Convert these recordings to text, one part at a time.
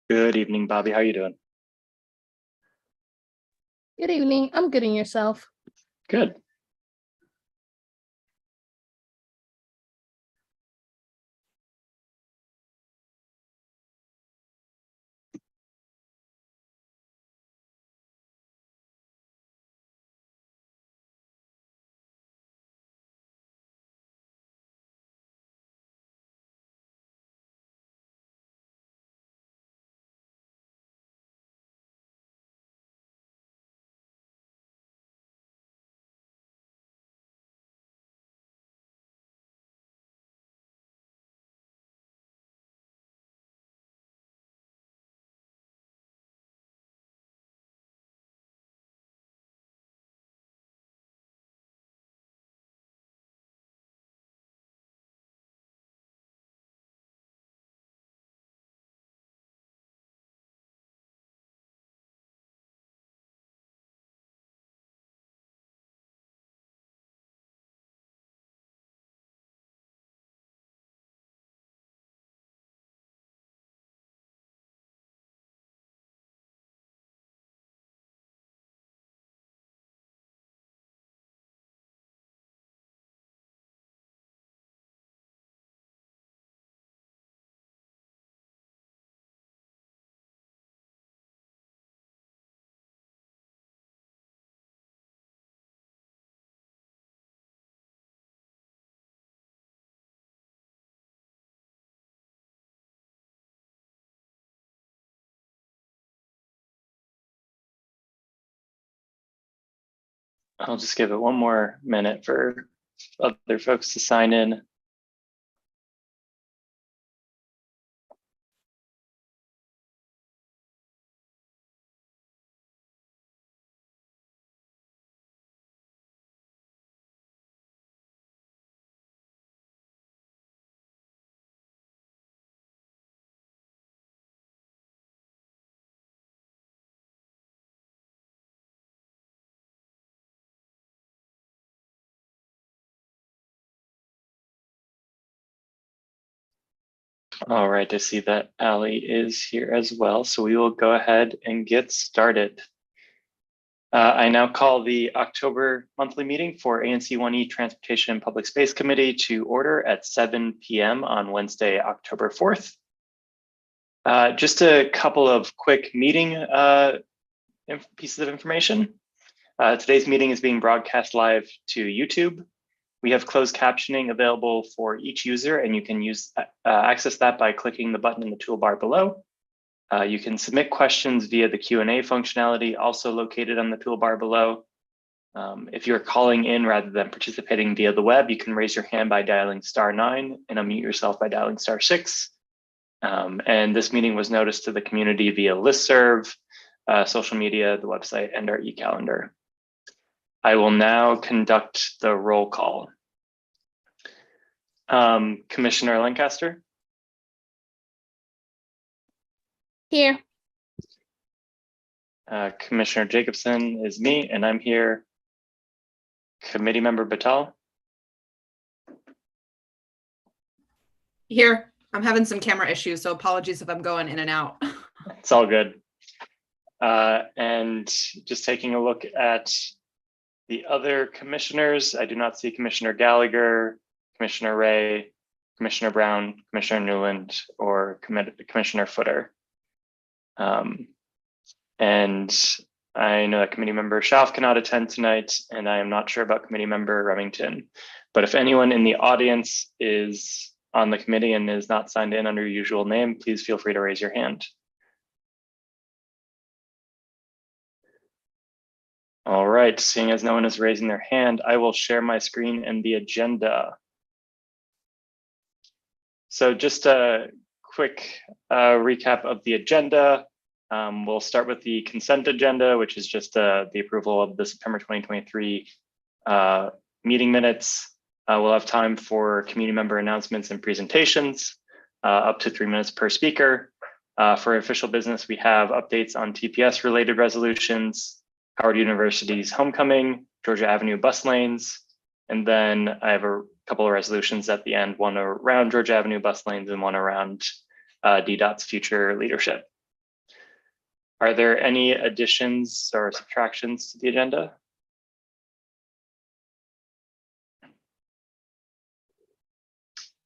Good evening, Bobby. How are you doing? Good evening. I'm good, and yourself? Good. I'll just give it one more minute for other folks to sign in. All right, I see that Ali is here as well, so we will go ahead and get started. I now call the October monthly meeting for ANC 1E Transportation and Public Space Committee to order at 7 p.m. on Wednesday, October 4th. Just a couple of quick meeting pieces of information. Today's meeting is being broadcast live to YouTube. We have closed captioning available for each user, and you can access that by clicking the button in the toolbar below. You can submit questions via the Q&A functionality, also located on the toolbar below. If you're calling in rather than participating via the web, you can raise your hand by dialing *9 and unmute yourself by dialing *6. And this meeting was noticed to the community via listserv, social media, the website, and our e-calendar. I will now conduct the roll call. Commissioner Lancaster? Here. Commissioner Jacobson is me, and I'm here. Committee Member Batal? Here. I'm having some camera issues, so apologies if I'm going in and out. It's all good. And just taking a look at the other commissioners, I do not see Commissioner Gallagher, Commissioner Ray, Commissioner Brown, Commissioner Newland, or Commissioner Footer. And I know that committee member Schaaf cannot attend tonight, and I am not sure about committee member Remington. But if anyone in the audience is on the committee and is not signed in under your usual name, please feel free to raise your hand. All right, seeing as no one is raising their hand, I will share my screen and the agenda. So just a quick recap of the agenda. We'll start with the consent agenda, which is just the approval of the September 2023 meeting minutes. We'll have time for community member announcements and presentations, up to 3 minutes per speaker. For official business, we have updates on TPS related resolutions, Howard University's homecoming, Georgia Avenue bus lanes, and then I have a couple of resolutions at the end, one around Georgia Avenue bus lanes and one around DDOT's future leadership. Are there any additions or subtractions to the agenda?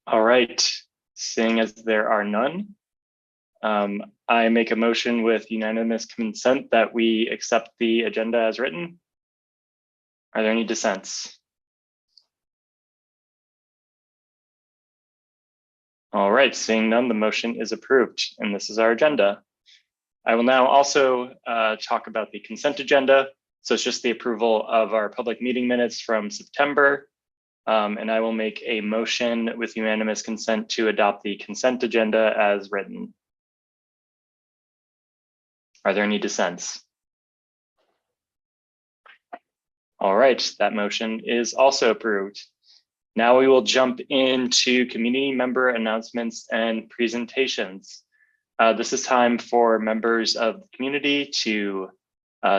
All right, seeing as there are none, I make a motion with unanimous consent that we accept the agenda as written. Are there any dissents? All right, seeing none, the motion is approved, and this is our agenda. I will now also talk about the consent agenda. So it's just the approval of our public meeting minutes from September. And I will make a motion with unanimous consent to adopt the consent agenda as written. Are there any dissents? All right, that motion is also approved. Now we will jump into community member announcements and presentations. This is time for members of the community to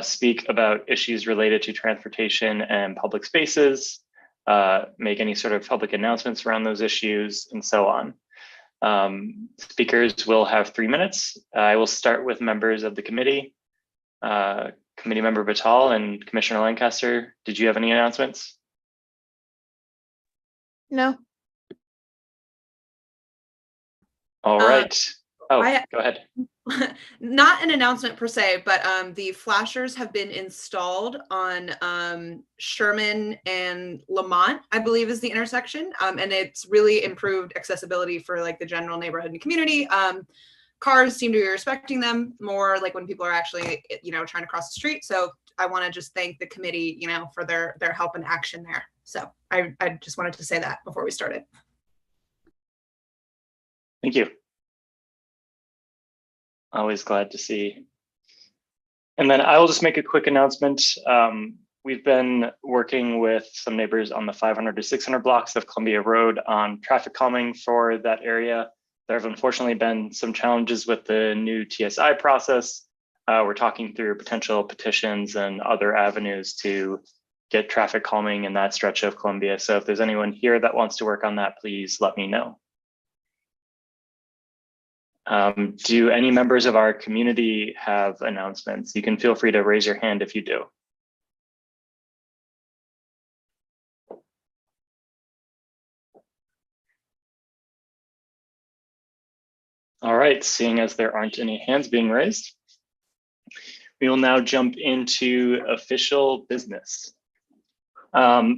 speak about issues related to transportation and public spaces, make any sort of public announcements around those issues, and so on. Speakers will have 3 minutes. I will start with members of the committee. Committee Member Vital and Commissioner Lancaster, did you have any announcements? No. All right. Oh, I- go ahead. Not an announcement per se, but the flashers have been installed on Sherman and Lamont, I believe is the intersection. And it's really improved accessibility for like the general neighborhood and community. Cars seem to be respecting them more like when people are actually, trying to cross the street. So I want to just thank the committee, for their help and action there. So I just wanted to say that before we started. Thank you. Always glad to see. And then I will just make a quick announcement. We've been working with some neighbors on the 500 to 600 blocks of Columbia Road on traffic calming for that area. There have unfortunately been some challenges with the new TSI process. We're talking through potential petitions and other avenues to get traffic calming in that stretch of Columbia. So if there's anyone here that wants to work on that, please let me know. Do any members of our community have announcements? You can feel free to raise your hand if you do. All right, seeing as there aren't any hands being raised, we will now jump into official business.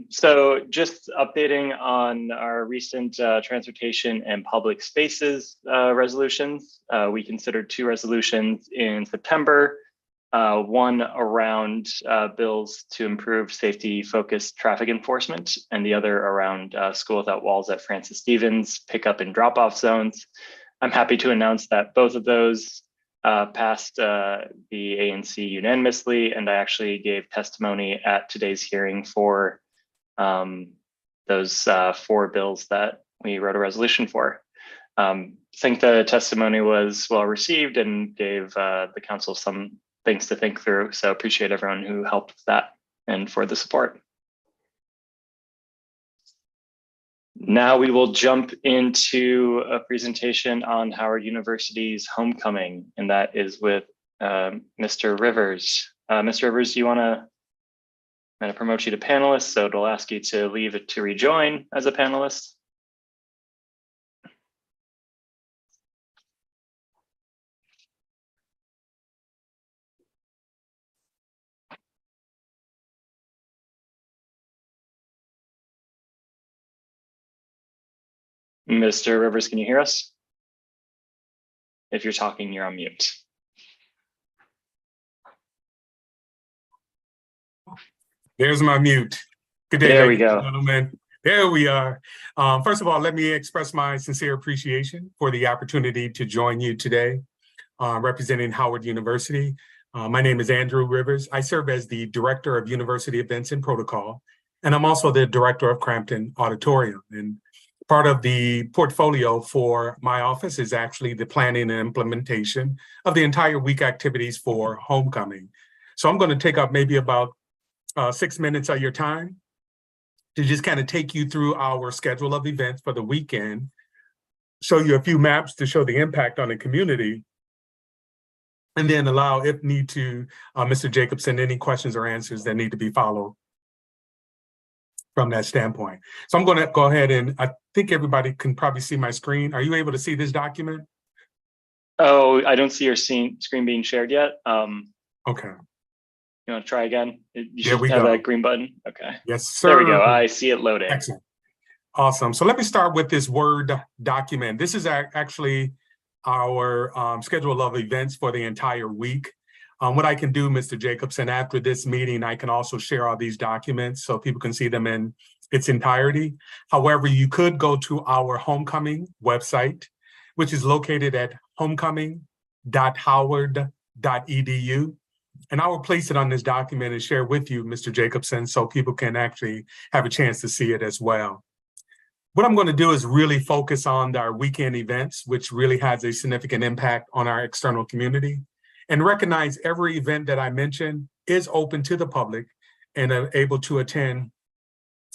So just updating on our recent transportation and public spaces resolutions. We considered 2 resolutions in September, one around bills to improve safety-focused traffic enforcement, and the other around School Without Walls at Francis Stevens pickup and drop-off zones. I'm happy to announce that both of those passed the ANC unanimously, and I actually gave testimony at today's hearing for those 4 bills that we wrote a resolution for. I think the testimony was well received and gave the council some things to think through. So appreciate everyone who helped with that and for the support. Now we will jump into a presentation on Howard University's homecoming, and that is with Mr. Rivers. Mr. Rivers, do you want to? I'm going to promote you to panelist, so it'll ask you to leave it to rejoin as a panelist. Mr. Rivers, can you hear us? If you're talking, you're on mute. There's my mute. Good day, There we ladies and go. gentlemen. There we are. First of all, let me express my sincere appreciation for the opportunity to join you today, representing Howard University. My name is Andrew Rivers. I serve as the Director of University Events and Protocol, and I'm also the Director of Crampton Auditorium. And part of the portfolio for my office is actually the planning and implementation of the entire week activities for homecoming. So I'm going to take up maybe about 6 minutes of your time to just kind of take you through our schedule of events for the weekend, show you a few maps to show the impact on the community, and then allow, if need to, Mr. Jacobson, any questions or answers that need to be followed from that standpoint. So I'm going to go ahead and I think everybody can probably see my screen. Are you able to see this document? Oh, I don't see your screen being shared yet. Okay. You want to try again? You There should we have go. that green button. Okay. Yes, sir. There we go. I see it loading. Excellent. Awesome. So let me start with this Word document. This is actually our schedule of events for the entire week. What I can do, Mr. Jacobson, after this meeting, I can also share all these documents so people can see them in its entirety. However, you could go to our homecoming website, which is located at homecoming.howard.edu. And I will place it on this document and share with you, Mr. Jacobson, so people can actually have a chance to see it as well. What I'm going to do is really focus on our weekend events, which really has a significant impact on our external community, and recognize every event that I mentioned is open to the public and are able to attend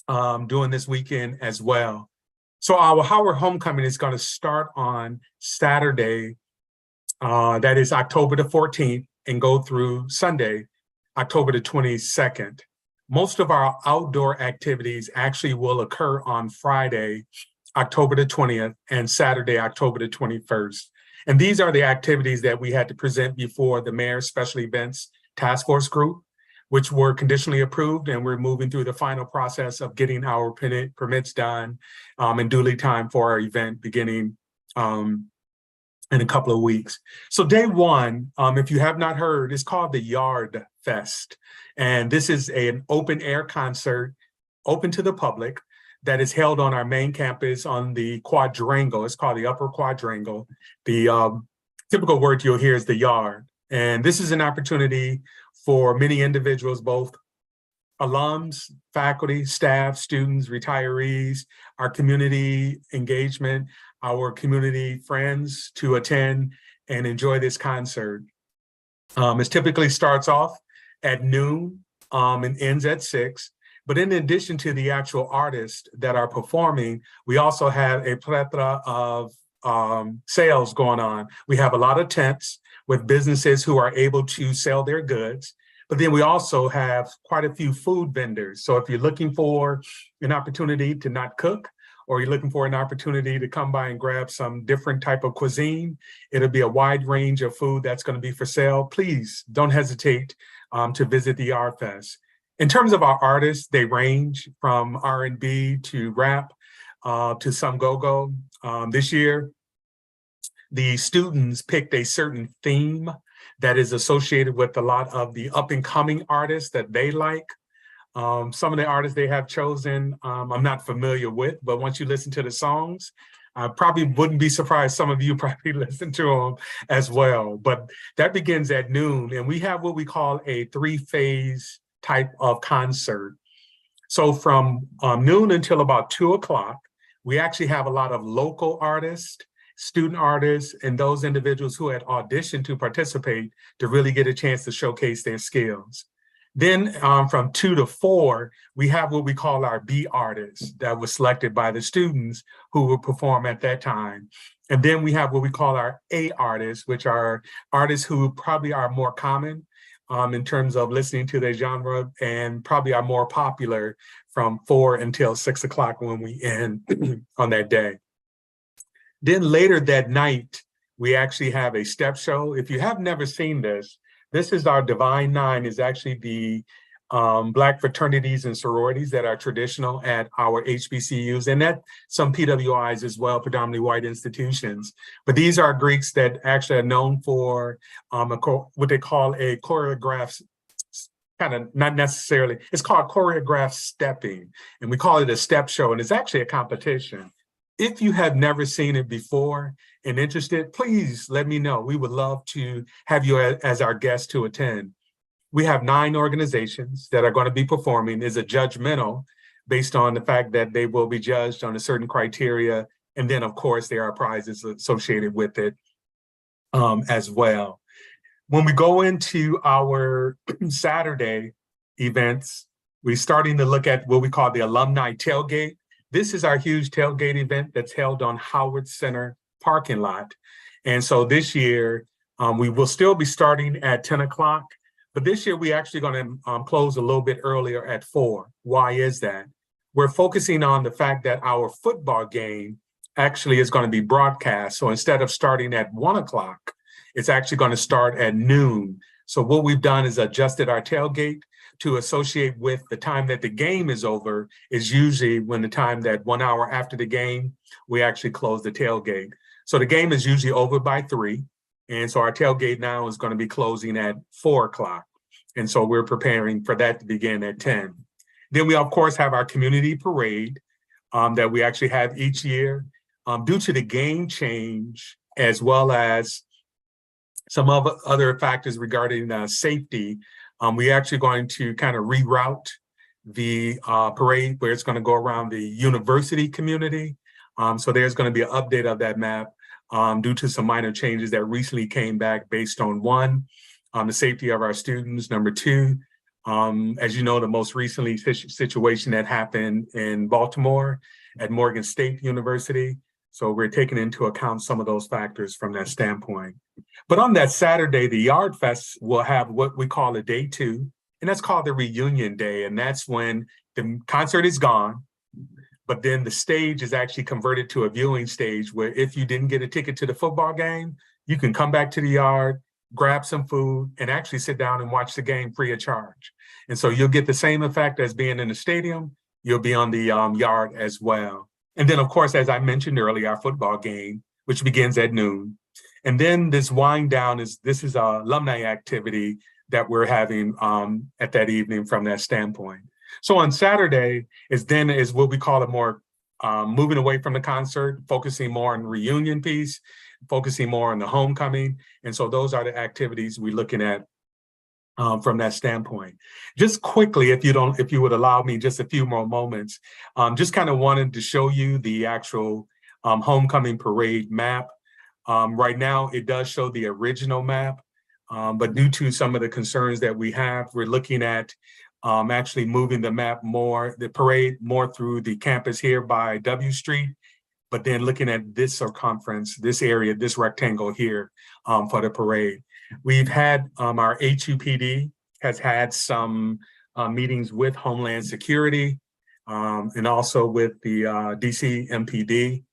during this weekend as well. So our Howard Homecoming is going to start on Saturday, that is October the 14th, and go through Sunday, October the 22nd. Most of our outdoor activities actually will occur on Friday, October the 20th, and Saturday, October the 21st. And these are the activities that we had to present before the Mayor's Special Events Task Force Group, which were conditionally approved, and we're moving through the final process of getting our permits done and duly timed for our event beginning in a couple of weeks. So day one, if you have not heard, is called the Yard Fest. And this is an open air concert, open to the public, that is held on our main campus on the quadrangle. It's called the Upper Quadrangle. The typical word you'll hear is the yard. And this is an opportunity for many individuals, both alums, faculty, staff, students, retirees, our community engagement, our community friends to attend and enjoy this concert. It typically starts off at noon and ends at 6. But in addition to the actual artists that are performing, we also have a plethora of sales going on. We have a lot of tents with businesses who are able to sell their goods. But then we also have quite a few food vendors. So if you're looking for an opportunity to not cook, or you're looking for an opportunity to come by and grab some different type of cuisine, it'll be a wide range of food that's going to be for sale. Please don't hesitate to visit the Art Fest. In terms of our artists, they range from R&B to rap to some go-go. This year, the students picked a certain theme that is associated with a lot of the up-and-coming artists that they like. Some of the artists they have chosen, I'm not familiar with, but once you listen to the songs, I probably wouldn't be surprised some of you probably listen to them as well. But that begins at noon, and we have what we call a 3-phase type of concert. So from noon until about 2 o'clock, we actually have a lot of local artists, student artists, and those individuals who had auditioned to participate to really get a chance to showcase their skills. Then from 2 to 4, we have what we call our B artists that were selected by the students who will perform at that time. And then we have what we call our A artists, which are artists who probably are more common in terms of listening to their genre and probably are more popular from 4 until 6 o'clock when we end on that day. Then later that night, we actually have a step show. If you have never seen this, this is our Divine Nine, is actually the Black fraternities and sororities that are traditional at our HBCUs and at some PWIs as well, predominantly white institutions. But these are Greeks that actually are known for what they call a choreographed, kind of not necessarily, it's called choreographed stepping. And we call it a step show, and it's actually a competition. If you have never seen it before and interested, please let me know. We would love to have you as our guest to attend. We have 9 organizations that are going to be performing. Is a judgmental based on the fact that they will be judged on a certain criteria. And then, of course, there are prizes associated with it as well. When we go into our Saturday events, we're starting to look at what we call the alumni tailgate. This is our huge tailgate event that's held on Howard Center parking lot. And so this year, We will still be starting at 10 o'clock, but this year we actually going to close a little bit earlier at 4. Why is that? We're focusing on the fact that our football game actually is going to be broadcast. So instead of starting at 1 o'clock, it's actually going to start at noon. So what we've done is adjusted our tailgate to associate with the time that the game is over is usually when the time that 1 hour after the game, we actually close the tailgate. So the game is usually over by 3. And so our tailgate now is going to be closing at 4 o'clock. And so we're preparing for that to begin at 10. Then we, of course, have our community parade that we actually have each year. Due to the game change, as well as some other factors regarding safety, we're actually going to kind of reroute the parade where it's going to go around the university community. So there's going to be an update of that map due to some minor changes that recently came back based on 1, the safety of our students. Number 2, as you know, the most recently situation that happened in Baltimore at Morgan State University. So we're taking into account some of those factors from that standpoint. But on that Saturday, the Yard Fest will have what we call a day 2, and that's called the reunion day. And that's when the concert is gone, but then the stage is actually converted to a viewing stage where if you didn't get a ticket to the football game, you can come back to the yard, grab some food, and actually sit down and watch the game free of charge. And so you'll get the same effect as being in the stadium. You'll be on the yard as well. And then, of course, as I mentioned earlier, our football game, which begins at noon. And then this wind down this is an alumni activity that we're having at that evening from that standpoint. So on Saturday is what we call a more moving away from the concert, focusing more on reunion piece, focusing more on the homecoming. And so those are the activities we're looking at from that standpoint. Just quickly, if you would allow me just a few more moments, just kind of wanted to show you the actual homecoming parade map. Right now, it does show the original map, but due to some of the concerns that we have, we're looking at actually moving the parade more through the campus here by W Street, but then looking at this circumference, this area, this rectangle here for the parade. We've had our HUPD has had some meetings with Homeland Security and also with the DC MPD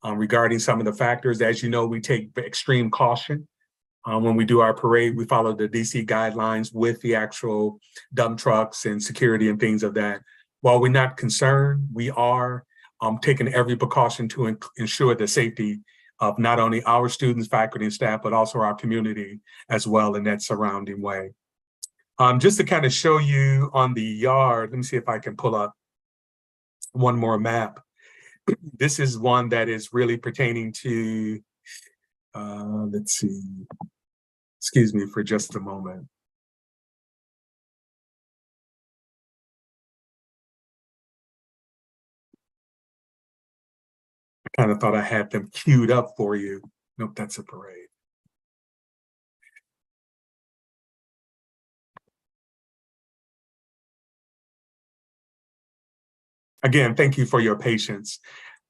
regarding some of the factors. As you know, we take extreme caution when we do our parade. We follow the DC guidelines with the actual dump trucks and security and things of that. While we're not concerned, we are taking every precaution to ensure the safety of not only our students, faculty, and staff, but also our community as well in that surrounding way. Just to kind of show you on the yard, let me see if I can pull up one more map. This is one that is really pertaining to, let's see, excuse me for just a moment. I kind of thought I had them queued up for you. Nope, that's a parade. Again, thank you for your patience.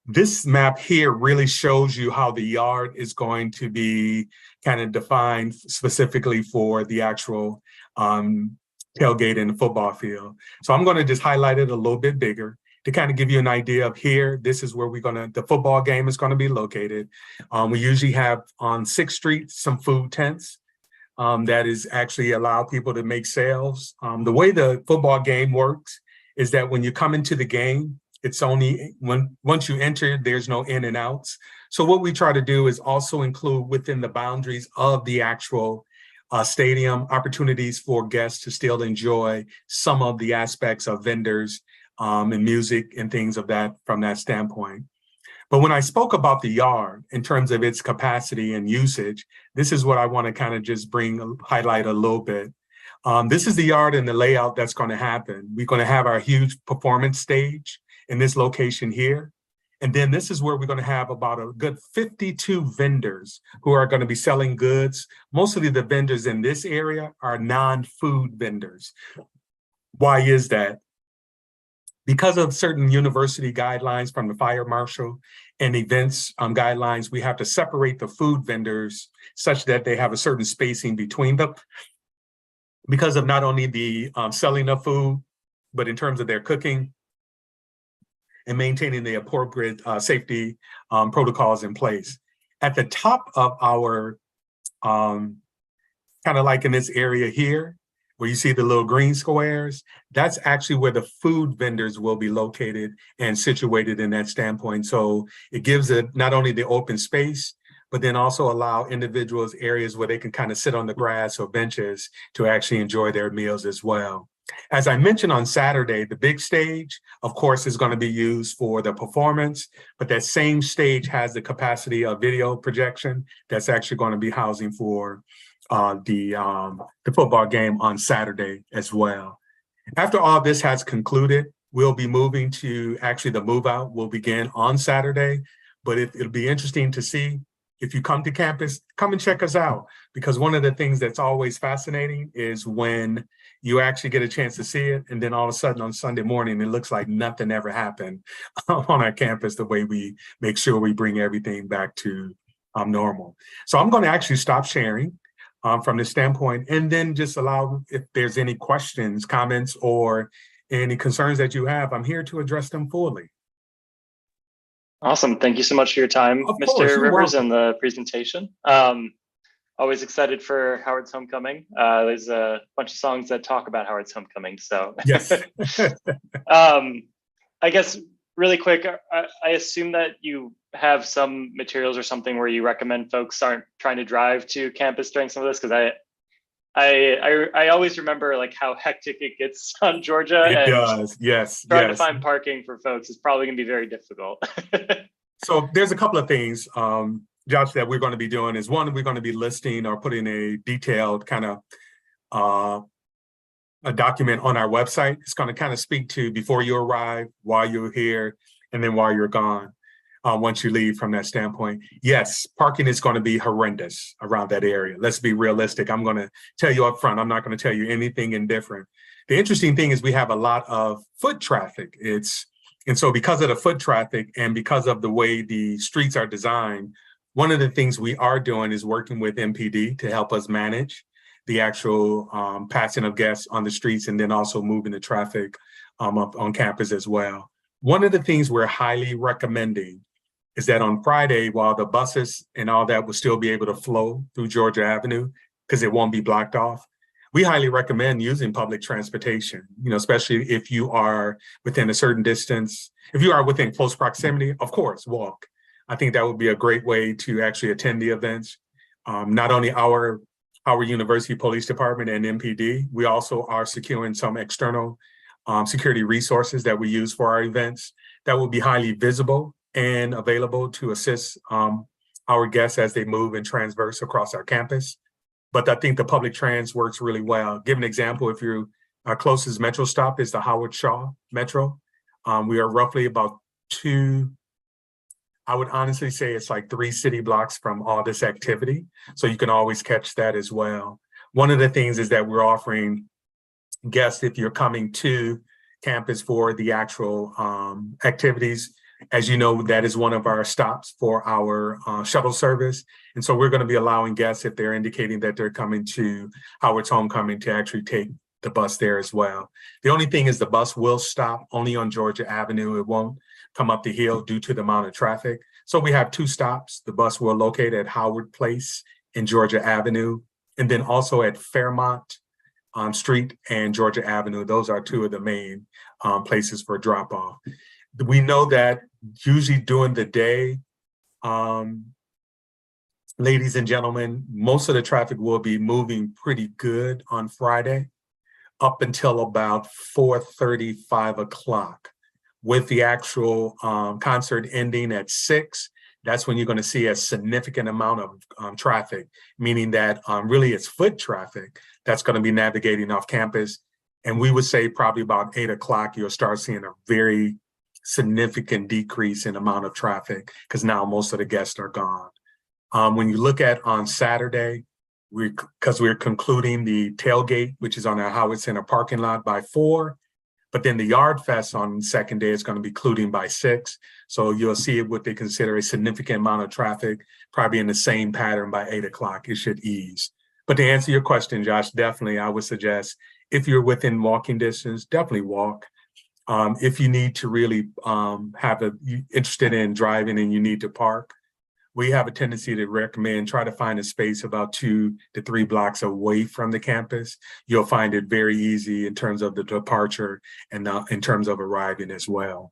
This map here really shows you how the yard is going to be kind of defined specifically for the actual tailgate in the football field. So I'm going to just highlight it a little bit bigger to kind of give you an idea of here. This is where the football game is going to be located. We usually have on 6th Street some food tents that is actually allow people to make sales. The way the football game works is that when you come into the game, it's only once you enter, there's no in and outs. So what we try to do is also include within the boundaries of the actual stadium opportunities for guests to still enjoy some of the aspects of vendors and music and things of that from that standpoint. But when I spoke about the yard in terms of its capacity and usage, this is what I want to kind of just highlight a little bit. This is the yard and the layout that's going to happen. We're going to have our huge performance stage in this location here. And then this is where we're going to have about a good 52 vendors who are going to be selling goods. Mostly the vendors in this area are non-food vendors. Why is that? Because of certain university guidelines from the fire marshal and events guidelines, we have to separate the food vendors such that they have a certain spacing between them because of not only the selling of food, but in terms of their cooking and maintaining the appropriate safety protocols in place. At the top of our, kind of like in this area here, where you see the little green squares, that's actually where the food vendors will be located and situated in that standpoint. So it gives it not only the open space, but then also allow individuals areas where they can kind of sit on the grass or benches to actually enjoy their meals as well. As I mentioned on Saturday, the big stage, of course, is going to be used for the performance, but that same stage has the capacity of video projection that's actually going to be housing for the football game on Saturday as well. After all this has concluded, we'll be moving to actually the move out will begin on Saturday, but it'll be interesting to see if you come to campus, come and check us out, because one of the things that's always fascinating is when you actually get a chance to see it, and then all of a sudden on Sunday morning, it looks like nothing ever happened on our campus, the way we make sure we bring everything back to normal. So I'm going to actually stop sharing from this standpoint, and then just allow if there's any questions, comments, or any concerns that you have, I'm here to address them fully. Awesome. Thank you so much for your time, Of Mr. course, you're Rivers, welcome. and the presentation. Always excited for Howard's Homecoming. There's a bunch of songs that talk about Howard's Homecoming. So Yes. I guess really quick, I assume that you have some materials or something where you recommend folks aren't trying to drive to campus during some of this, because I always remember like how hectic it gets on Georgia. It and does. Yes. Trying to Yes. find parking for folks is probably going to be very difficult. So there's a couple of things, Josh, that we're going to be doing is one, we're going to be listing or putting a detailed kind of a document on our website. It's going to kind of speak to before you arrive, while you're here, and then while you're gone. Once you leave from that standpoint, yes, parking is going to be horrendous around that area. Let's be realistic. I'm going to tell you up front, I'm not going to tell you anything indifferent. The interesting thing is we have a lot of foot traffic. And so because of the foot traffic and because of the way the streets are designed, one of the things we are doing is working with MPD to help us manage the actual passing of guests on the streets, and then also moving the traffic up on campus as well. One of the things we're highly recommending is that on Friday, while the buses and all that will still be able to flow through Georgia Avenue, because it won't be blocked off, we highly recommend using public transportation, especially if you are within a certain distance. If you are within close proximity, of course, walk. I think that would be a great way to actually attend the events. Not only our University Police Department and MPD, we also are securing some external security resources that we use for our events that will be highly visible and available to assist our guests as they move and transverse across our campus. But I think the public trans works really well. Give an example, if our closest metro stop is the Howard Shaw Metro. We are roughly about I would honestly say it's like 3 city blocks from all this activity. So you can always catch that as well. One of the things is that we're offering guests, if you're coming to campus for the actual activities, as you know, that is one of our stops for our shuttle service. And so we're going to be allowing guests, if they're indicating that they're coming to Howard's Homecoming, to actually take the bus there as well. The only thing is the bus will stop only on Georgia Avenue. It won't come up the hill due to the amount of traffic. So we have 2 stops. The bus will locate at Howard Place and Georgia Avenue, and then also at Fairmont Street and Georgia Avenue. Those are 2 of the main places for drop off. We know that usually during the day, ladies and gentlemen, most of the traffic will be moving pretty good on Friday up until about 4:30, 5 o'clock. With the actual concert ending at 6, that's when you're going to see a significant amount of traffic, meaning that really it's foot traffic that's going to be navigating off campus. And we would say probably about 8 o'clock, you'll start seeing a very significant decrease in amount of traffic, because now most of the guests are gone. When you look at on Saturday, because we're concluding the tailgate, which is on our Howard Center parking lot by 4, But then the Yard Fest on second day is going to be concluding by 6. So you'll see what they consider a significant amount of traffic, probably in the same pattern by 8 o'clock. It should ease. But to answer your question, Josh, definitely I would suggest if you're within walking distance, definitely walk. If you need to really interested in driving and you need to park, we have a tendency to recommend try to find a space about 2 to 3 blocks away from the campus. You'll find it very easy in terms of the departure and in terms of arriving as well.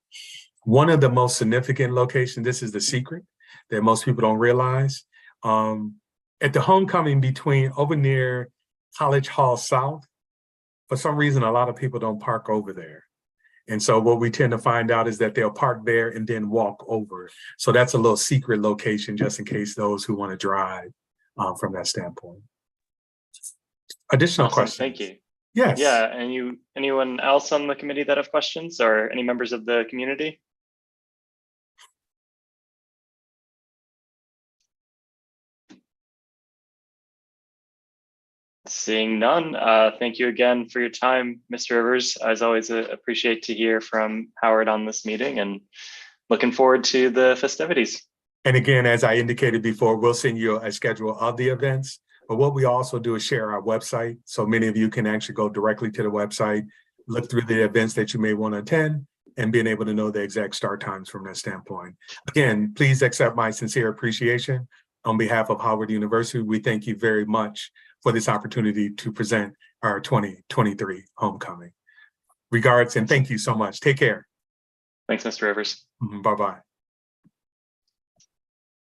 One of the most significant locations, this is the secret that most people don't realize, at the homecoming between over near College Hall South, for some reason, a lot of people don't park over there. And so what we tend to find out is that they'll park there and then walk over. So that's a little secret location just in case those who want to drive from that standpoint. Additional Awesome, questions? thank you. Yes. Yeah, and anyone else on the committee that have questions or any members of the community? Seeing none, thank you again for your time, Mr. Rivers. As always, appreciate to hear from Howard on this meeting and looking forward to the festivities. And again, as I indicated before, we'll send you a schedule of the events. But what we also do is share our website. So many of you can actually go directly to the website, look through the events that you may want to attend, and being able to know the exact start times from that standpoint. Again, please accept my sincere appreciation. On behalf of Howard University, we thank you very much for this opportunity to present our 2023 homecoming. Regards and thank you so much. Take care. Thanks, Mr. Rivers. Bye-bye.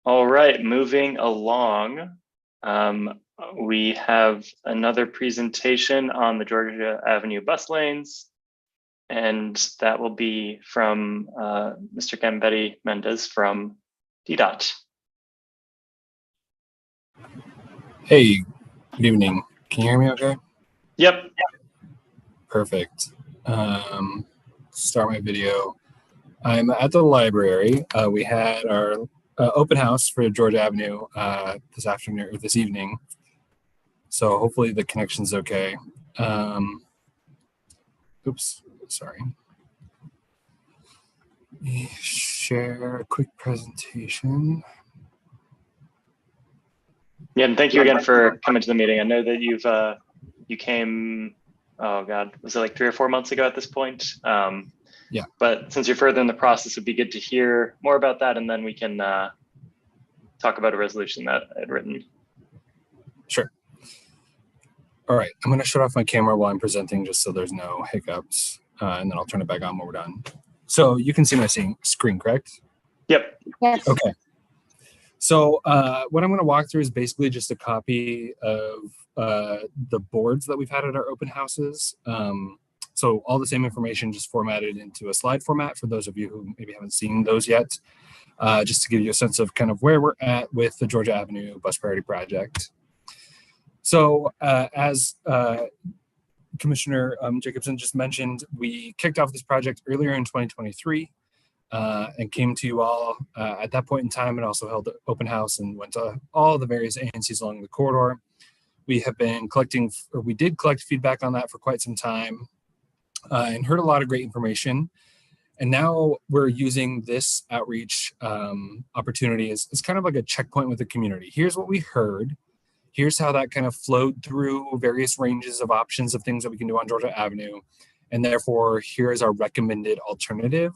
All right, moving along. We have another presentation on the Georgia Avenue bus lanes, and that will be from Mr. Gambetti Mendez from DDOT. Hey, good evening. Can you hear me okay? Yep. Perfect. Start my video. I'm at the library. We had our open house for Georgia Avenue this afternoon or this evening. So hopefully the connection's okay. Oops, sorry. Let me share a quick presentation. Yeah, and thank you again for coming to the meeting. I know that you came, oh God, was it like 3 or 4 months ago at this point? Yeah. But since you're further in the process, it'd be good to hear more about that, and then we can talk about a resolution that I'd written. Sure. All right, I'm going to shut off my camera while I'm presenting just so there's no hiccups, and then I'll turn it back on when we're done. So you can see my screen, correct? Yep. Yes. Okay. So what I'm going to walk through is basically just a copy of the boards that we've had at our open houses. So all the same information just formatted into a slide format for those of you who maybe haven't seen those yet, just to give you a sense of kind of where we're at with the Georgia Avenue Bus Priority Project. So as Commissioner Jacobson just mentioned, we kicked off this project earlier in 2023. And came to you all at that point in time, and also held an open house and went to all the various ANCs along the corridor. We have been collecting, or we did collect feedback on that for quite some time, and heard a lot of great information. And now we're using this outreach opportunity as kind of like a checkpoint with the community. Here's what we heard. Here's how that kind of flowed through various ranges of options of things that we can do on Georgia Avenue. And therefore, here is our recommended alternative.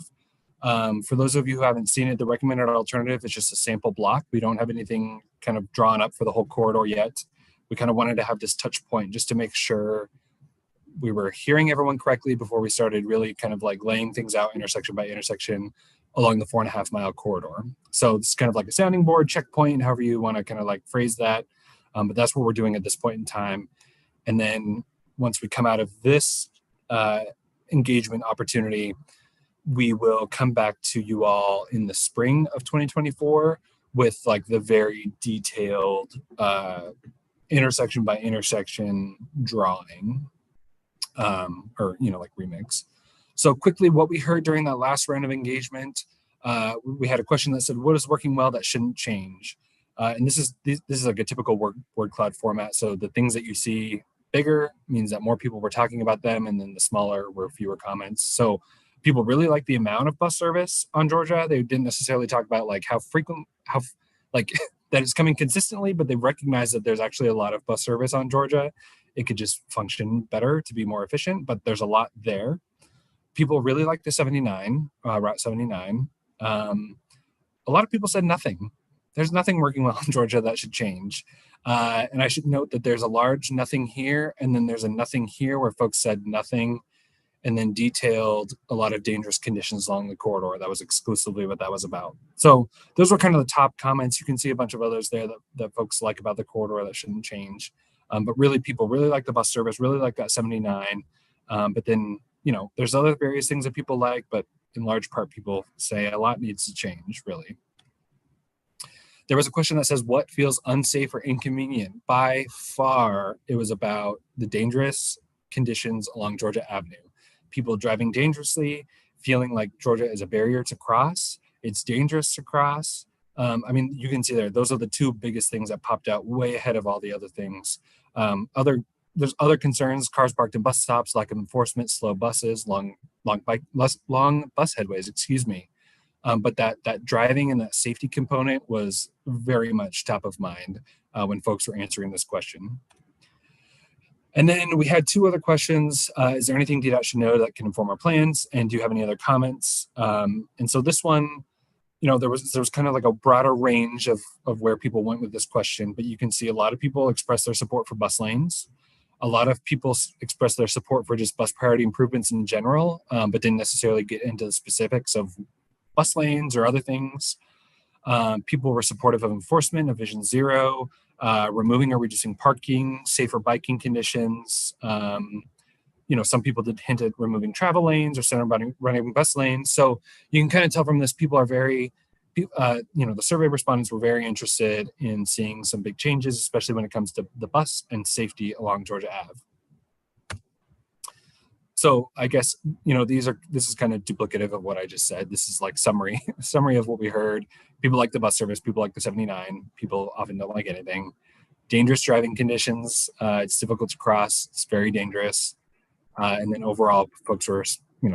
For those of you who haven't seen it, the recommended alternative is just a sample block. We don't have anything kind of drawn up for the whole corridor yet. We kind of wanted to have this touch point just to make sure we were hearing everyone correctly before we started really kind of like laying things out intersection by intersection along the 4.5 mile corridor. So it's kind of like a sounding board, checkpoint, however you want to kind of like phrase that. But that's what we're doing at this point in time. And then once we come out of this engagement opportunity, we will come back to you all in the spring of 2024 with like the very detailed intersection by intersection drawing or, you know, like remix. So quickly, what we heard during that last round of engagement, we had a question that said, what is working well that shouldn't change? And this is like a typical word cloud format. So the things that you see bigger means that more people were talking about them, and then the smaller were fewer comments. So people really like the amount of bus service on Georgia. They didn't necessarily talk about like how frequent, like that it's coming consistently, but they recognize that there's actually a lot of bus service on Georgia. It could just function better to be more efficient, but there's a lot there. People really like the 79, Route 79. A lot of people said nothing. There's nothing working well in Georgia that should change. And I should note that there's a large nothing here, and then there's a nothing here where folks said nothing, and then detailed a lot of dangerous conditions along the corridor. That was exclusively what that was about. So those were kind of the top comments. You can see a bunch of others there that folks like about the corridor that shouldn't change. But really, people really like the bus service, really like that 79. But then, there's other various things that people like, but in large part, people say a lot needs to change, really. There was a question that says, what feels unsafe or inconvenient? By far, it was about the dangerous conditions along Georgia Avenue. People driving dangerously, feeling like Georgia is a barrier to cross. It's dangerous to cross. You can see there, those are the two biggest things that popped out way ahead of all the other things. There's other concerns: cars parked in bus stops, lack of enforcement, slow buses, long bus headways, excuse me. But that driving and that safety component was very much top of mind when folks were answering this question. And then we had two other questions. Is there anything DDOT should know that can inform our plans? And do you have any other comments? And so this one, there was kind of like a broader range of where people went with this question, but you can see a lot of people express their support for bus lanes. A lot of people express their support for just bus priority improvements in general, but didn't necessarily get into the specifics of bus lanes or other things. People were supportive of enforcement of Vision Zero, removing or reducing parking, safer biking conditions. Some people did hint at removing travel lanes or center running bus lanes. So you can kind of tell from this, people are very, the survey respondents were very interested in seeing some big changes, especially when it comes to the bus and safety along Georgia Ave. So I guess, this is kind of duplicative of what I just said. This is like summary of what we heard. People like the bus service, people like the 79, people often don't like anything. Dangerous driving conditions, it's difficult to cross, it's very dangerous. And then overall, folks were,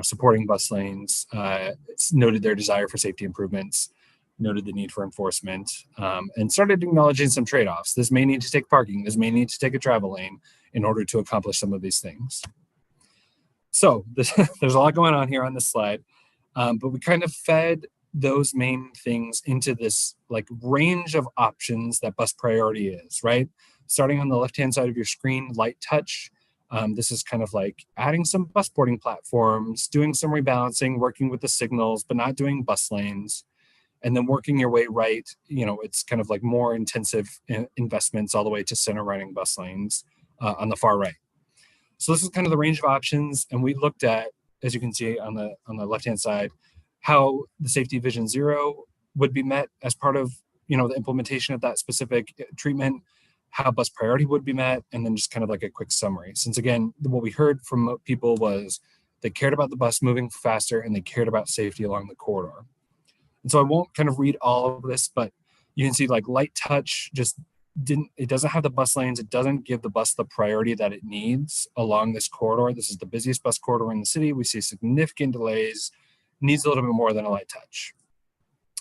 supporting bus lanes. It's noted their desire for safety improvements, noted the need for enforcement, and started acknowledging some trade-offs. This may need to take parking, this may need to take a travel lane in order to accomplish some of these things. So there's a lot going on here on this slide, but we kind of fed those main things into this like range of options that bus priority is, right? Starting on the left-hand side of your screen, light touch. This is kind of like adding some bus boarding platforms, doing some rebalancing, working with the signals, but not doing bus lanes, and then working your way right. It's kind of like more intensive investments all the way to center running bus lanes on the far right. So this is kind of the range of options, and we looked at, as you can see on the left-hand side, how the safety Vision Zero would be met as part of the implementation of that specific treatment, how bus priority would be met, and then just kind of like a quick summary. Since again, what we heard from people was they cared about the bus moving faster and they cared about safety along the corridor. And so I won't kind of read all of this, but you can see like light touch it doesn't have the bus lanes. It doesn't give the bus the priority that it needs along this corridor. This is the busiest bus corridor in the city. We see significant delays, needs a little bit more than a light touch.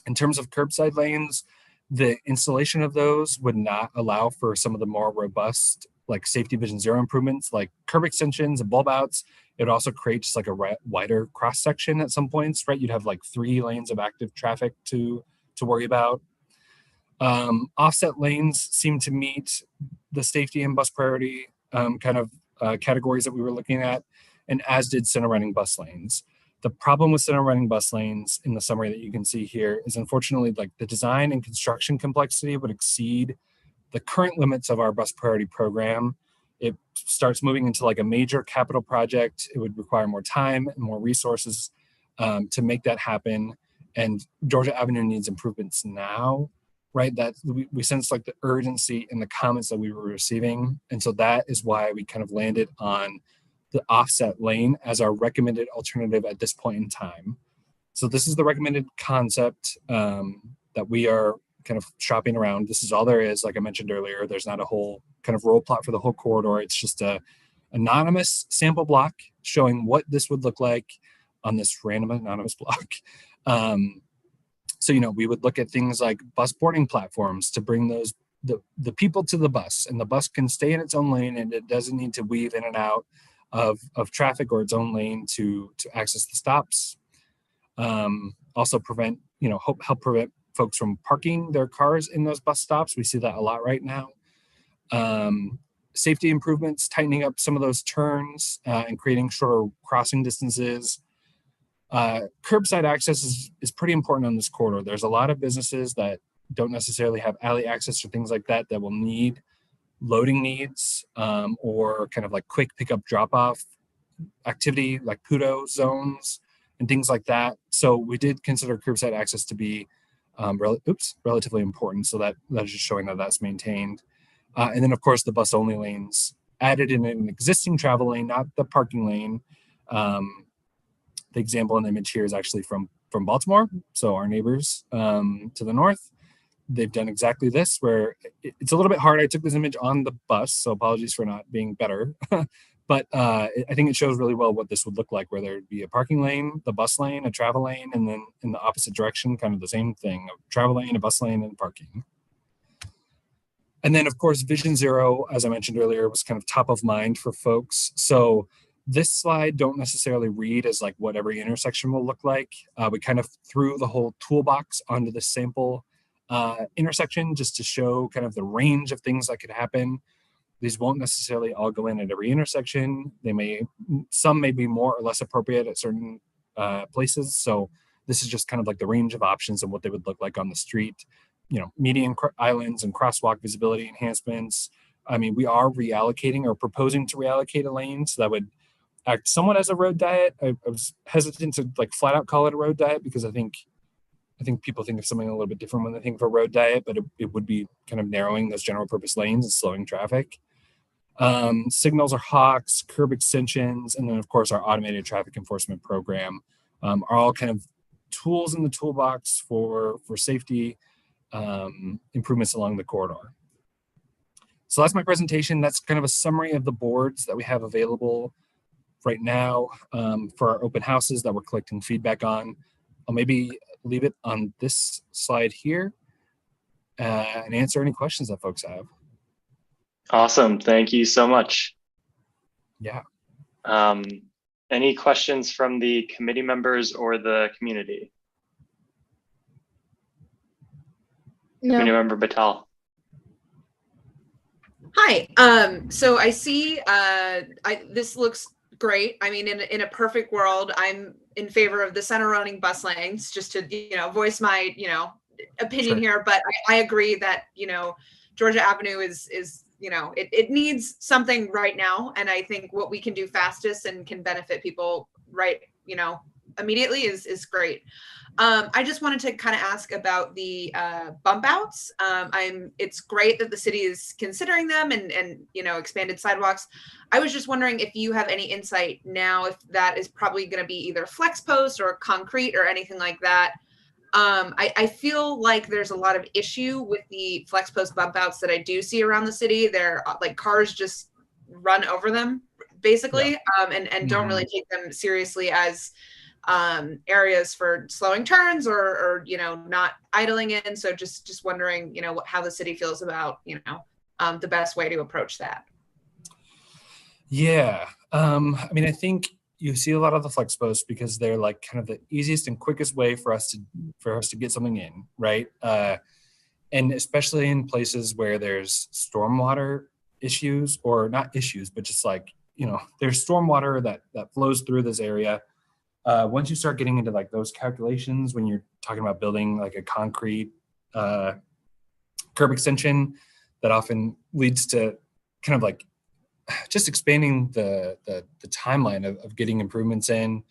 In terms of curbside lanes, the installation of those would not allow for some of the more robust like safety Vision Zero improvements like curb extensions and bulb outs. It would also create just like a wider cross section at some points, right? You'd have like 3 lanes of active traffic to worry about. Offset lanes seem to meet the safety and bus priority categories that we were looking at, and as did center running bus lanes. The problem with center running bus lanes in the summary that you can see here is unfortunately like the design and construction complexity would exceed the current limits of our bus priority program. It starts moving into like a major capital project. It would require more time and more resources to make that happen. And Georgia Avenue needs improvements now, right? That we sense like the urgency in the comments that we were receiving. And so that is why we kind of landed on the offset lane as our recommended alternative at this point in time. So this is the recommended concept that we are kind of shopping around. This is all there is. Like I mentioned earlier, there's not a whole kind of roll plot for the whole corridor. It's just a anonymous sample block showing what this would look like on this random anonymous block. So, we would look at things like bus boarding platforms to bring the people to the bus, and the bus can stay in its own lane, and it doesn't need to weave in and out of traffic or its own lane to access the stops. Also help prevent folks from parking their cars in those bus stops. We see that a lot right now. Safety improvements, tightening up some of those turns and creating shorter crossing distances. Curbside access is pretty important on this corridor. There's a lot of businesses that don't necessarily have alley access or things like that will need loading needs or kind of like quick pickup drop-off activity like PUDO zones and things like that. So we did consider curbside access to be relatively important. So that is just showing that that's maintained. And then of course the bus only lanes added in an existing travel lane, not the parking lane. The example in the image here is actually from Baltimore. So our neighbors to the north, they've done exactly this, where it's a little bit hard. I took this image on the bus, so apologies for not being better. But I think it shows really well what this would look like, where there'd be a parking lane, the bus lane, a travel lane, and then in the opposite direction, kind of the same thing, a travel lane, a bus lane, and parking. And then, of course, Vision Zero, as I mentioned earlier, was kind of top of mind for folks. So this slide don't necessarily read as like what every intersection will look like. We kind of threw the whole toolbox onto the sample intersection just to show kind of the range of things that could happen. These won't necessarily all go in at every intersection. Some may be more or less appropriate at certain places. So this is just kind of like the range of options and what they would look like on the street. Median islands and crosswalk visibility enhancements. I mean, we are reallocating or proposing to reallocate a lane, so that would act somewhat as a road diet. I was hesitant to like flat out call it a road diet because I think people think of something a little bit different when they think of a road diet, but it would be kind of narrowing those general purpose lanes and slowing traffic. Signals or hawks, curb extensions, and then of course our automated traffic enforcement program are all kind of tools in the toolbox for safety improvements along the corridor. So that's my presentation. That's kind of a summary of the boards that we have available right now for our open houses that we're collecting feedback on. I'll maybe leave it on this slide here and answer any questions that folks have. Awesome. Thank you so much. Yeah. Any questions from the committee members or the community? Committee No, member Batal. Hi. So I see this looks great. I mean, in a perfect world, I'm in favor of the center running bus lanes, just to voice my opinion Sure. here. But I agree that Georgia Avenue is it needs something right now, and I think what we can do fastest and can benefit people right immediately is great. I just wanted to kind of ask about the bump outs. It's great that the city is considering them and expanded sidewalks. I was just wondering if you have any insight now if that is probably going to be either flex post or concrete or anything like that. I feel like there's a lot of issue with the flex post bump outs that I do see around the city. They're like cars just run over them basically, and don't really take them seriously as areas for slowing turns or not idling in. So just wondering how the city feels about the best way to approach that. Yeah. I mean, I think you see a lot of the flex posts because they're like kind of the easiest and quickest way for us to get something in, right? And especially in places where there's stormwater issues, or not issues, but just like there's stormwater that flows through this area. Once you start getting into like those calculations, when you're talking about building like a concrete curb extension, that often leads to kind of like just expanding the timeline of getting improvements in,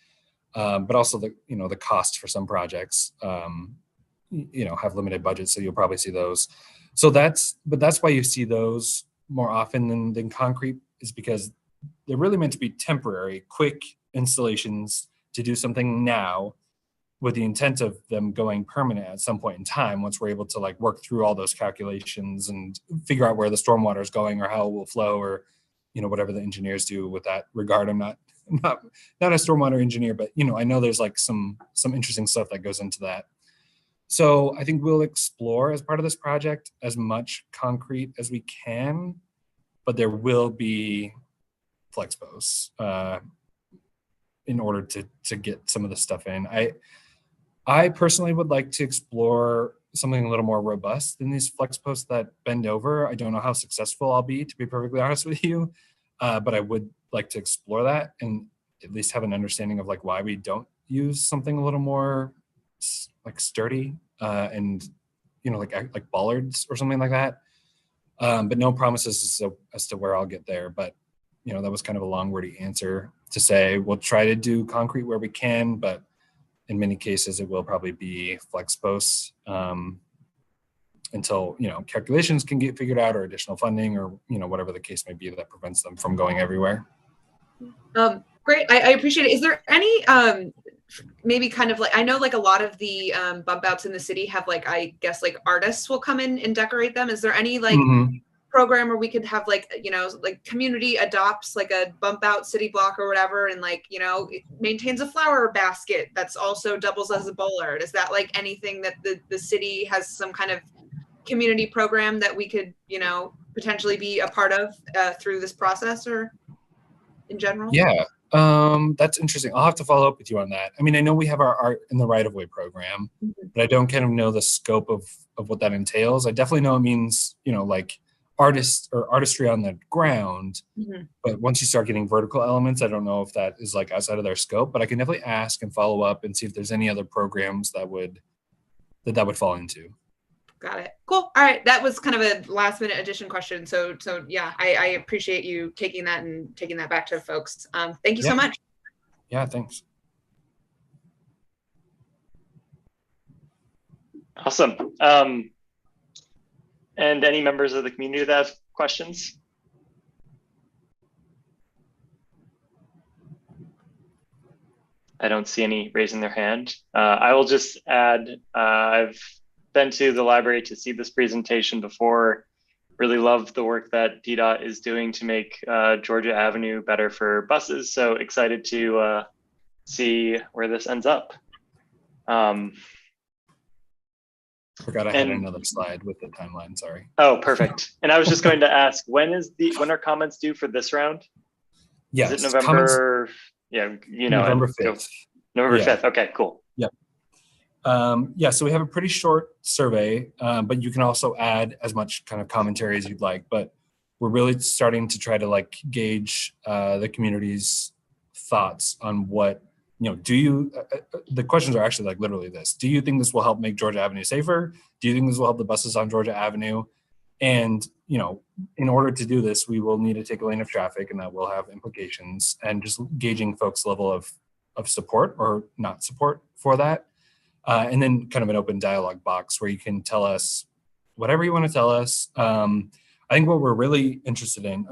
but also the cost for some projects have limited budgets, so you'll probably see those. So that's why you see those more often than concrete, is because they're really meant to be temporary, quick installations to do something now, with the intent of them going permanent at some point in time, once we're able to like work through all those calculations and figure out where the stormwater is going or how it will flow, or whatever the engineers do with that regard. I'm not a stormwater engineer, but I know there's like some interesting stuff that goes into that. So I think we'll explore as part of this project as much concrete as we can, but there will be flex posts in order to get some of the stuff in. I personally would like to explore something a little more robust than these flex posts that bend over. I don't know how successful I'll be, to be perfectly honest with you, but I would like to explore that and at least have an understanding of like why we don't use something a little more like sturdy and like bollards or something like that. But no promises as to where I'll get there. But that was kind of a long wordy answer to say we'll try to do concrete where we can, but in many cases it will probably be flex posts until calculations can get figured out, or additional funding, or whatever the case may be that prevents them from going everywhere. Great, I appreciate it. Is there any maybe kind of like, I know like a lot of the bump outs in the city have like, I guess like artists will come in and decorate them. Is there any like program where we could have like like community adopts like a bump out city block or whatever, and like it maintains a flower basket that's also doubles as a bollard? Is that like anything that the city has some kind of community program that we could potentially be a part of through this process, or in general? Yeah, that's interesting. I'll have to follow up with you on that. I mean, I know we have our art in the right of way program, but I don't kind of know the scope of what that entails. I definitely know it means like artists or artistry on the ground, but once you start getting vertical elements, I don't know if that is like outside of their scope, but I can definitely ask and follow up and see if there's any other programs that would fall into. Got it. Cool. All right. That was kind of a last minute addition question. So yeah, I appreciate you taking that and taking that back to folks. Thank you so much. Yeah, thanks. Awesome. And any members of the community that have questions? I don't see any raising their hand. I will just add, I've been to the library to see this presentation before. Really love the work that DDOT is doing to make Georgia Avenue better for buses. So excited to see where this ends up. Forgot I had another slide with the timeline, sorry. Oh, perfect. And I was just going to ask, when are comments due for this round? Yes. Is it November? November 5th. November 5th. Okay, cool. Yep. So we have a pretty short survey, but you can also add as much kind of commentary as you'd like. But we're really starting to try to like gauge the community's thoughts on what, the questions are actually like literally this: do you think this will help make Georgia Avenue safer? Do you think this will help the buses on Georgia Avenue? And, in order to do this, we will need to take a lane of traffic, and that will have implications, and just gauging folks' level of support or not support for that. And then kind of an open dialogue box where you can tell us whatever you want to tell us. I think what we're really interested in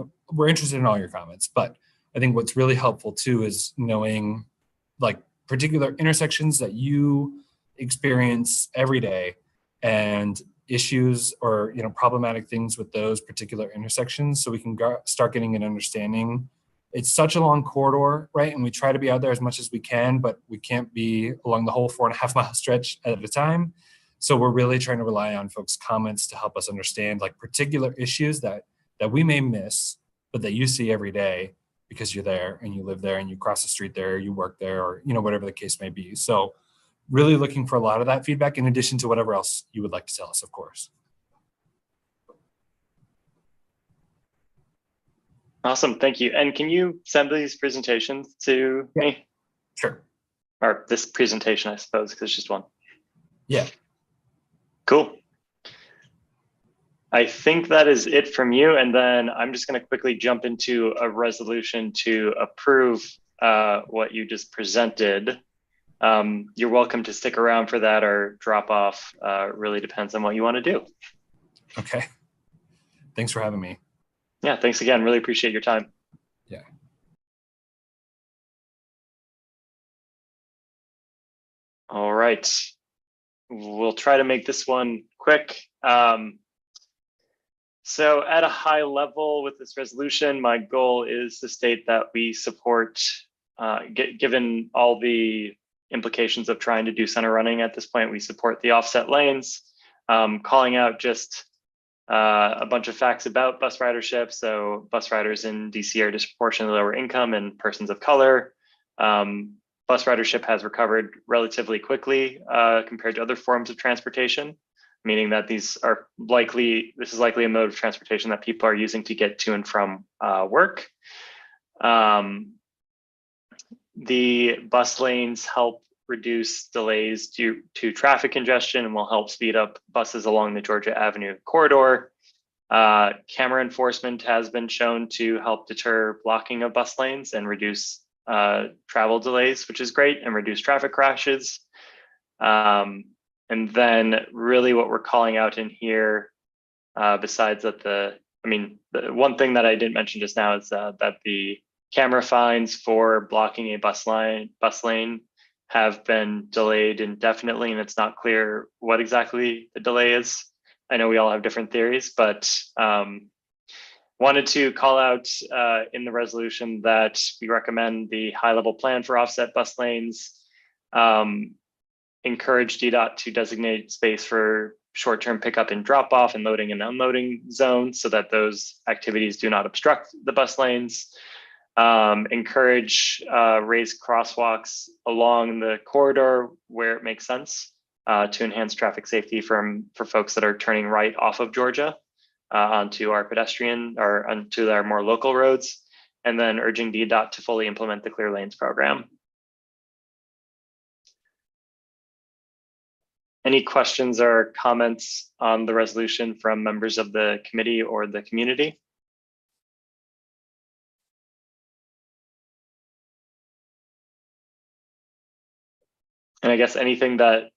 all your comments, but I think what's really helpful too is knowing like particular intersections that you experience every day and issues or problematic things with those particular intersections, so we can start getting an understanding. It's such a long corridor, right? And we try to be out there as much as we can, but we can't be along the whole 4.5 mile stretch at a time. So we're really trying to rely on folks' comments to help us understand like particular issues that we may miss, but that you see every day because you're there and you live there and you cross the street there, you work there, or whatever the case may be. So really looking for a lot of that feedback in addition to whatever else you would like to tell us, of course. Awesome, thank you. And can you send these presentations to me? Sure. Or this presentation, I suppose, because it's just one. Yeah. Cool. I think that is it from you. And then I'm just going to quickly jump into a resolution to approve what you just presented. You're welcome to stick around for that or drop off. Really depends on what you want to do. Okay. Thanks for having me. Yeah, thanks again. Really appreciate your time. Yeah. All right. We'll try to make this one quick. So at a high level with this resolution, my goal is to state that we support, given all the implications of trying to do center running at this point, we support the offset lanes, calling out just a bunch of facts about bus ridership. So bus riders in DC are disproportionately lower income and persons of color. Bus ridership has recovered relatively quickly compared to other forms of transportation, meaning that this is likely a mode of transportation that people are using to get to and from work. The bus lanes help reduce delays due to traffic congestion and will help speed up buses along the Georgia Avenue corridor. Camera enforcement has been shown to help deter blocking of bus lanes and reduce travel delays, which is great, and reduce traffic crashes. And then really what we're calling out in here, besides that the one thing that I didn't mention just now is that the camera fines for blocking a bus lane have been delayed indefinitely, and it's not clear what exactly the delay is. I know we all have different theories, but wanted to call out in the resolution that we recommend the high-level plan for offset bus lanes, encourage DDOT to designate space for short-term pickup and drop-off and loading and unloading zones so that those activities do not obstruct the bus lanes. Encourage raised crosswalks along the corridor where it makes sense to enhance traffic safety for folks that are turning right off of Georgia onto our pedestrian or onto our more local roads, and then urging DDOT to fully implement the Clear Lanes program. Any questions or comments on the resolution from members of the committee or the community? And I guess anything that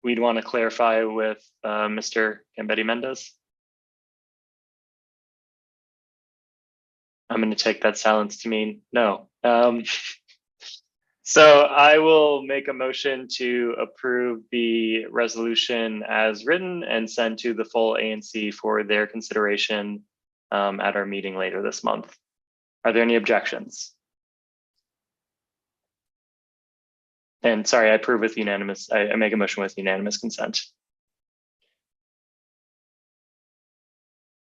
we'd want to clarify with Mr. Gambetti Mendez? I'm going to take that silence to mean no. So I will make a motion to approve the resolution as written and send to the full ANC for their consideration at our meeting later this month. Are there any objections? And sorry, I approve with unanimous. I make a motion with unanimous consent.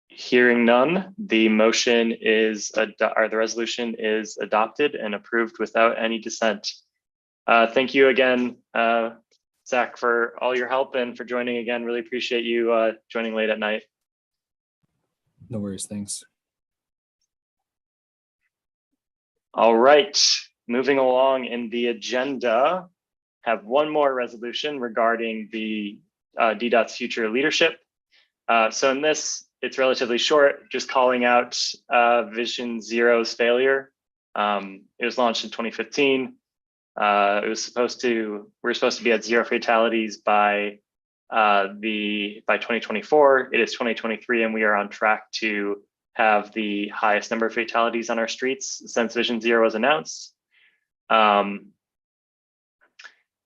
Hearing none, the motion is, or the resolution is adopted and approved without any dissent. Thank you again, Zach, for all your help and for joining again. Really appreciate you joining late at night. No worries, thanks. All right, moving along in the agenda, have one more resolution regarding the DDOT's future leadership. So in this, it's relatively short, just calling out Vision Zero's failure. It was launched in 2015. We're supposed to be at 0 fatalities by 2024. It is 2023, and we are on track to have the highest number of fatalities on our streets since Vision Zero was announced.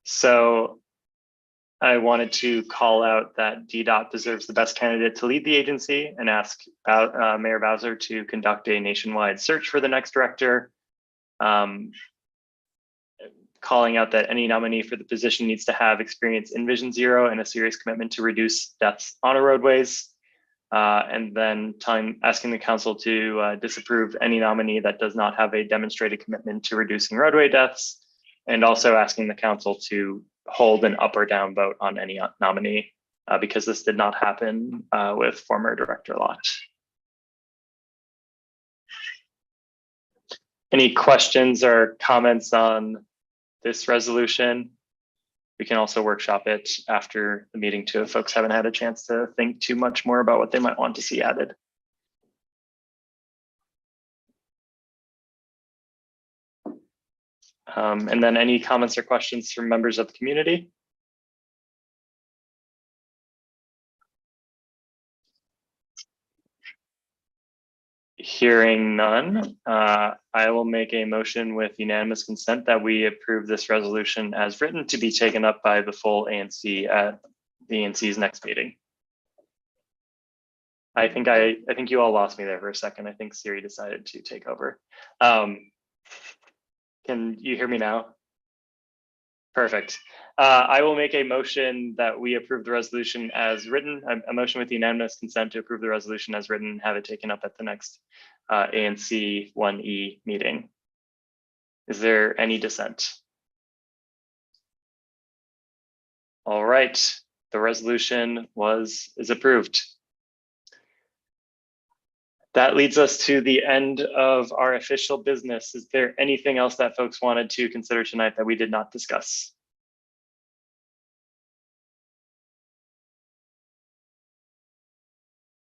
So I wanted to call out that DDOT deserves the best candidate to lead the agency and ask Mayor Bowser to conduct a nationwide search for the next director. Calling out that any nominee for the position needs to have experience in Vision Zero and a serious commitment to reduce deaths on our roadways. And then asking the council to disapprove any nominee that does not have a demonstrated commitment to reducing roadway deaths, and also asking the council to hold an up or down vote on any nominee because this did not happen with former Director Lott. Any questions or comments on this resolution? We can also workshop it after the meeting too if folks haven't had a chance to think too much more about what they might want to see added. And then any comments or questions from members of the community? Hearing none, I will make a motion with unanimous consent that we approve this resolution as written to be taken up by the full ANC at the ANC's next meeting. I think you all lost me there for a second. I think Siri decided to take over. Can you hear me now? Perfect. I will make a motion that we approve the resolution as written, a motion with unanimous consent to approve the resolution as written, have it taken up at the next ANC 1E meeting. Is there any dissent? All right, the resolution is approved. That leads us to the end of our official business. Is there anything else that folks wanted to consider tonight that we did not discuss?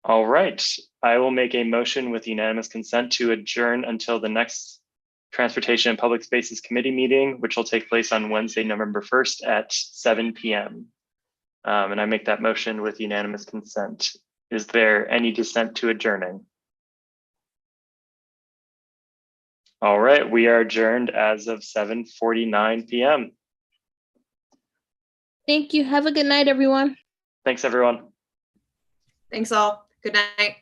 All right, I will make a motion with unanimous consent to adjourn until the next Transportation and Public Spaces Committee meeting, which will take place on Wednesday, November 1st at 7 p.m. And I make that motion with unanimous consent. Is there any dissent to adjourning? All right, we are adjourned as of 7:49 p.m. Thank you. Have a good night, everyone. Thanks, everyone. Thanks all. Good night.